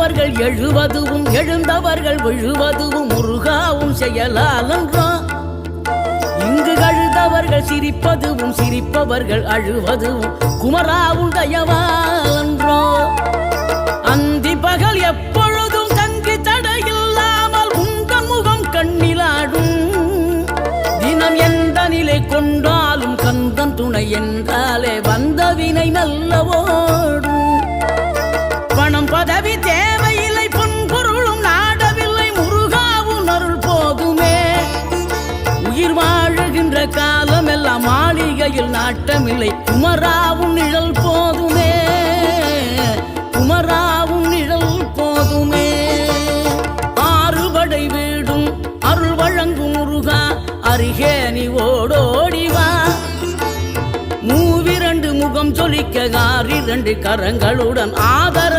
விழுந்தவர்கள் எழுவதுவும் எழுந்தவர்கள் விழுவதுவும் முருகாவும் செயலாலன்றோ. இங்கு அழுதவர்கள் சிரிப்பதுவும் சிரிப்பவர்கள் அழுவதுவும் குமராவும் தயவாலன்றோ. அந்தி பகல் எப்பொழுதும் தங்கி தடையில்லாமல் உங்கள் முகம் கண்ணிலாடும். தினம் எந்த நிலை கொண்டாலும் கந்தன் துணை என்றாலே வந்த வினை நல்லவோடும். பணம் பதவி தேவையில்லை பொன்பொருளும் நாடவில்லை முருகாவும் அருள் போதுமே. உயிர் வாழுகின்ற காலம் எல்லாம் மாளிகையில் நாட்டமில்லை குமராவும் நிழல் போதுமே. குமராவும் நிழல் போதுமே. ஆறுபடை வீடும் அருள் வழங்கும் முருகா அருகே நீ ஓடோடிவா. மூவிரண்டு முகம் சொலிக்க 6 கரங்களுடன் ஆதர